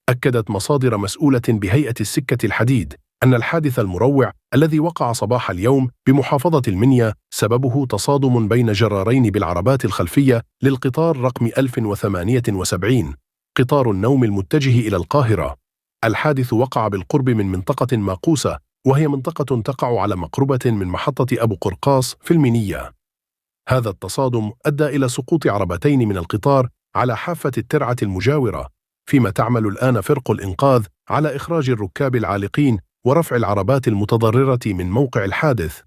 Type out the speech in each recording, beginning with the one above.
أكدت مصادر مسؤولة بهيئة السكة الحديد أن الحادث المروع الذي وقع صباح اليوم بمحافظة المنيا سببه تصادم بين جرارين بالعربات الخلفية للقطار رقم 1078 قطار النوم المتجه إلى القاهرة. الحادث وقع بالقرب من منطقة ماقوسة، وهي منطقة تقع على مقربة من محطة أبو قرقاص في المنيا. هذا التصادم أدى إلى سقوط عربتين من القطار على حافة الترعة المجاورة، فيما تعمل الآن فرق الإنقاذ على إخراج الركاب العالقين ورفع العربات المتضررة من موقع الحادث.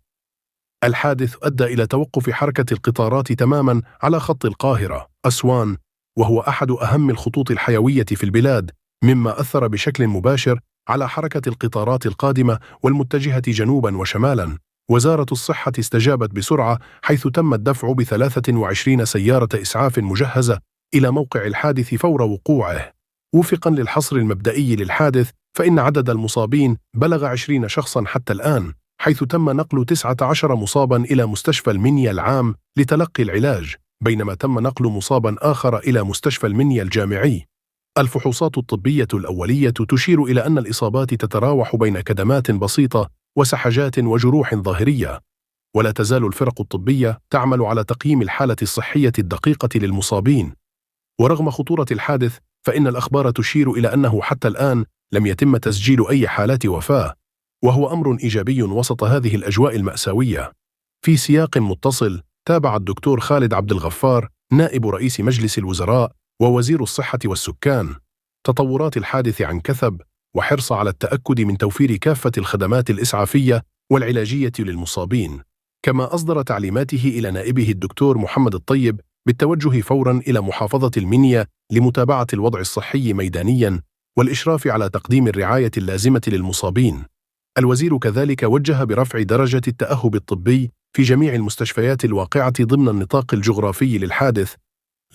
الحادث أدى إلى توقف حركة القطارات تماما على خط القاهرة أسوان، وهو أحد أهم الخطوط الحيوية في البلاد، مما أثر بشكل مباشر على حركة القطارات القادمة والمتجهة جنوبا وشمالا. وزارة الصحة استجابت بسرعة، حيث تم الدفع ب23 سيارة إسعاف مجهزة إلى موقع الحادث فور وقوعه. وفقا للحصر المبدئي للحادث، فإن عدد المصابين بلغ 20 شخصا حتى الآن، حيث تم نقل 19 مصابا إلى مستشفى المنيا العام لتلقي العلاج، بينما تم نقل مصابا آخر إلى مستشفى المنيا الجامعي. الفحوصات الطبية الأولية تشير إلى أن الإصابات تتراوح بين كدمات بسيطة وسحجات وجروح ظاهرية، ولا تزال الفرق الطبية تعمل على تقييم الحالة الصحية الدقيقة للمصابين. ورغم خطورة الحادث، فإن الأخبار تشير إلى أنه حتى الآن لم يتم تسجيل أي حالات وفاة، وهو أمر إيجابي وسط هذه الأجواء المأساوية. في سياق متصل، تابع الدكتور خالد عبد الغفار نائب رئيس مجلس الوزراء ووزير الصحة والسكان تطورات الحادث عن كثب، وحرص على التأكد من توفير كافة الخدمات الإسعافية والعلاجية للمصابين، كما أصدر تعليماته إلى نائبه الدكتور محمد الطيب بالتوجه فورا إلى محافظة المنيا لمتابعة الوضع الصحي ميدانيا والإشراف على تقديم الرعاية اللازمة للمصابين. الوزير كذلك وجه برفع درجة التأهب الطبي في جميع المستشفيات الواقعة ضمن النطاق الجغرافي للحادث،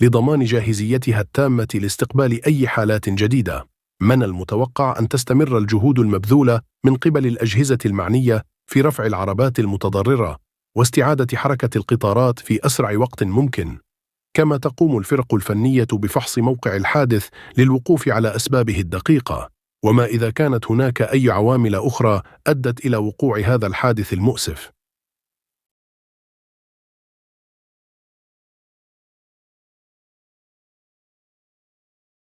لضمان جاهزيتها التامة لاستقبال أي حالات جديدة. من المتوقع أن تستمر الجهود المبذولة من قبل الأجهزة المعنية في رفع العربات المتضررة واستعادة حركة القطارات في أسرع وقت ممكن، كما تقوم الفرق الفنية بفحص موقع الحادث للوقوف على أسبابه الدقيقة، وما إذا كانت هناك أي عوامل أخرى أدت إلى وقوع هذا الحادث المؤسف.